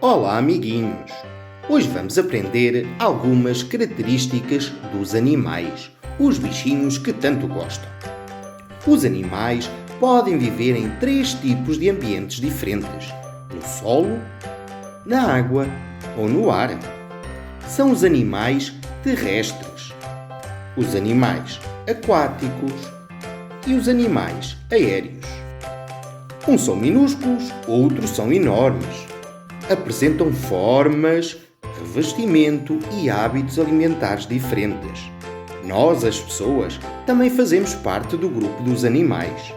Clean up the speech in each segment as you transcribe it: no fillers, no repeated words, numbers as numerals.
Olá, amiguinhos! Hoje vamos aprender algumas características dos animais, os bichinhos que tanto gostam. Os animais podem viver em 3 tipos de ambientes diferentes: no solo, na água ou no ar. São os animais terrestres, os animais aquáticos e os animais aéreos. Uns são minúsculos, outros são enormes. Apresentam formas, revestimento e hábitos alimentares diferentes. Nós, as pessoas, também fazemos parte do grupo dos animais.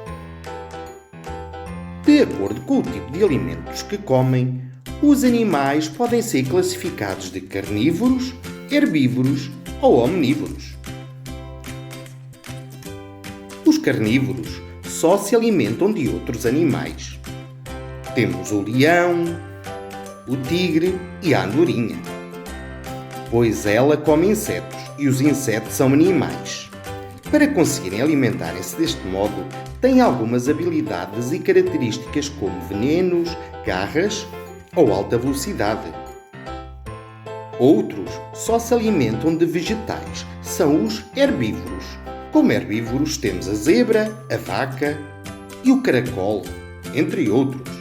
De acordo com o tipo de alimentos que comem, os animais podem ser classificados de carnívoros, herbívoros ou omnívoros. Os carnívoros só se alimentam de outros animais. Temos o leão, o tigre e a andorinha, pois ela come insetos e os insetos são animais. Para conseguirem alimentarem-se deste modo, têm algumas habilidades e características como venenos, garras ou alta velocidade. Outros só se alimentam de vegetais, são os herbívoros. Como herbívoros temos a zebra, a vaca e o caracol, entre outros.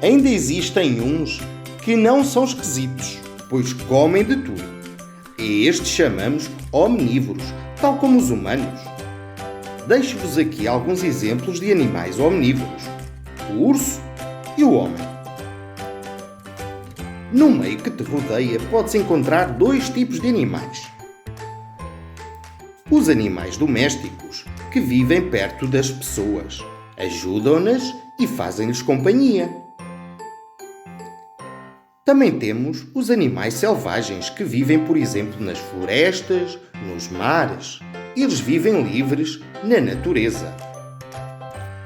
Ainda existem uns que não são esquisitos, pois comem de tudo. E estes chamamos omnívoros, tal como os humanos. Deixo-vos aqui alguns exemplos de animais omnívoros: o urso e o homem. No meio que te rodeia podes encontrar 2 tipos de animais. Os animais domésticos, que vivem perto das pessoas, ajudam-nas e fazem-lhes companhia. Também temos os animais selvagens, que vivem, por exemplo, nas florestas, nos mares. Eles vivem livres na natureza.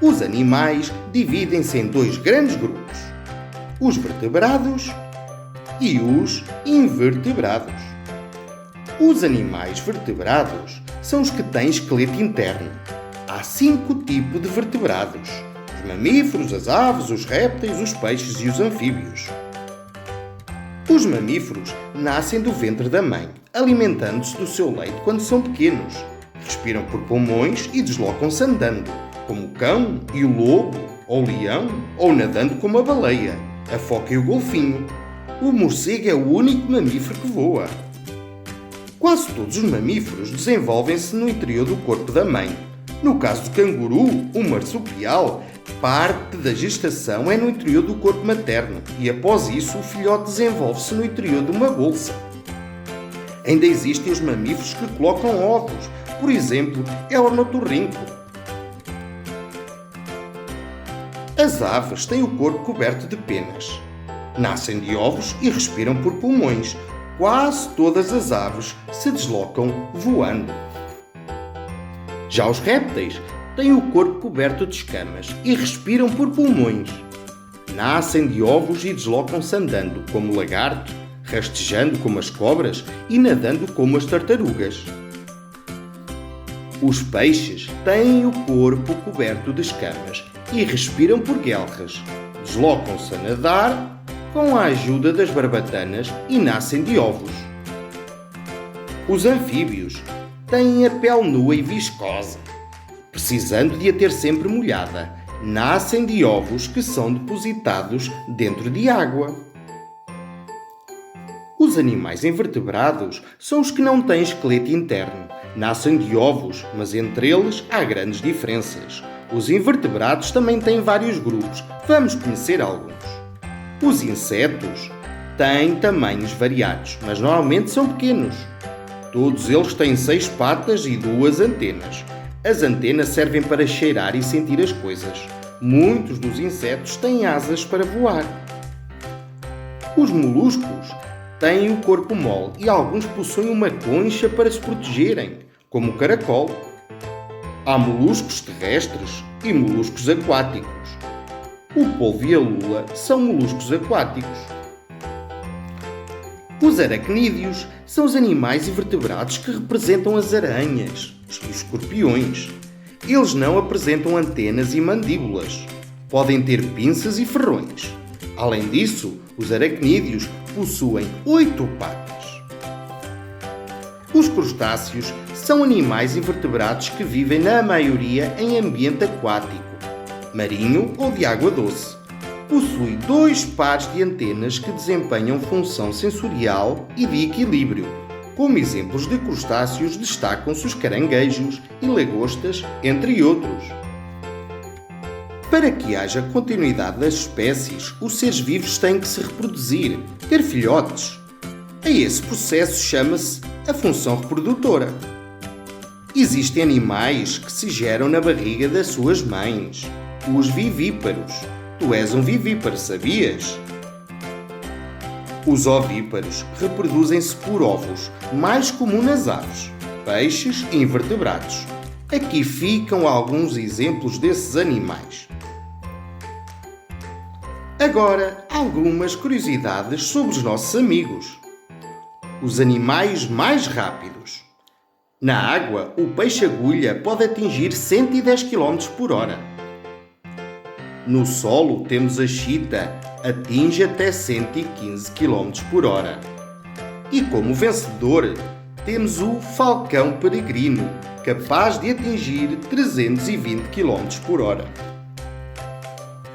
Os animais dividem-se em 2 grandes grupos: os vertebrados e os invertebrados. Os animais vertebrados são os que têm esqueleto interno. Há 5 tipos de vertebrados: os mamíferos, as aves, os répteis, os peixes e os anfíbios. Os mamíferos nascem do ventre da mãe, alimentando-se do seu leite quando são pequenos. Respiram por pulmões e deslocam-se andando, como o cão e o lobo, ou o leão, ou nadando como a baleia, a foca e o golfinho. O morcego é o único mamífero que voa. Quase todos os mamíferos desenvolvem-se no interior do corpo da mãe. No caso do canguru, o marsupial, parte da gestação é no interior do corpo materno e após isso o filhote desenvolve-se no interior de uma bolsa. Ainda existem os mamíferos que colocam ovos, por exemplo, é o ornitorrinco. As aves têm o corpo coberto de penas. Nascem de ovos e respiram por pulmões. Quase todas as aves se deslocam voando. Já os répteis têm o corpo coberto de escamas e respiram por pulmões. Nascem de ovos e deslocam-se andando, como o lagarto, rastejando como as cobras e nadando como as tartarugas. Os peixes têm o corpo coberto de escamas e respiram por guelras. Deslocam-se a nadar com a ajuda das barbatanas e nascem de ovos. Os anfíbios têm a pele nua e viscosa, precisando de a ter sempre molhada. Nascem de ovos que são depositados dentro de água. Os animais invertebrados são os que não têm esqueleto interno. Nascem de ovos, mas entre eles há grandes diferenças. Os invertebrados também têm vários grupos. Vamos conhecer alguns. Os insetos têm tamanhos variados, mas normalmente são pequenos. Todos eles têm 6 patas e 2 antenas. As antenas servem para cheirar e sentir as coisas. Muitos dos insetos têm asas para voar. Os moluscos têm o corpo mole e alguns possuem uma concha para se protegerem, como o caracol. Há moluscos terrestres e moluscos aquáticos. O polvo e a lula são moluscos aquáticos. Os aracnídeos são os animais invertebrados que representam as aranhas e os escorpiões. Eles não apresentam antenas e mandíbulas. Podem ter pinças e ferrões. Além disso, Os aracnídeos possuem 8 patas. Os crustáceos são animais invertebrados que vivem na maioria em ambiente aquático, marinho ou de água doce. Possui 2 pares de antenas que desempenham função sensorial e de equilíbrio. Como exemplos de crustáceos destacam-se os caranguejos e lagostas, entre outros. Para que haja continuidade das espécies, os seres vivos têm que se reproduzir, ter filhotes. A esse processo chama-se a função reprodutora. Existem animais que se geram na barriga das suas mães, os vivíparos. Tu és um vivíparo, sabias? Os ovíparos reproduzem-se por ovos, mais comum nas aves, peixes e invertebrados. Aqui ficam alguns exemplos desses animais. Agora, algumas curiosidades sobre os nossos amigos. Os animais mais rápidos. Na água, o peixe-agulha pode atingir 110 km por hora. No solo, temos a chita, atinge até 115 km por hora. E como vencedor, temos o falcão peregrino, capaz de atingir 320 km por hora.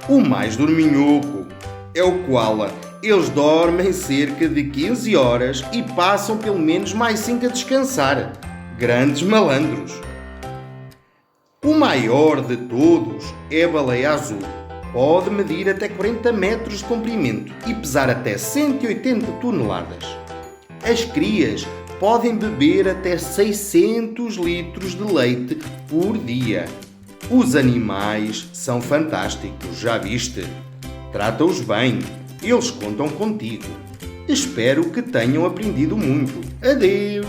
O mais dorminhoco é o koala. Eles dormem cerca de 15 horas e passam pelo menos mais 5 a descansar. Grandes malandros. O maior de todos é a baleia azul. Pode medir até 40 metros de comprimento e pesar até 180 toneladas. As crias podem beber até 600 litros de leite por dia. Os animais são fantásticos, já viste? Trata-os bem, eles contam contigo. Espero que tenham aprendido muito. Adeus!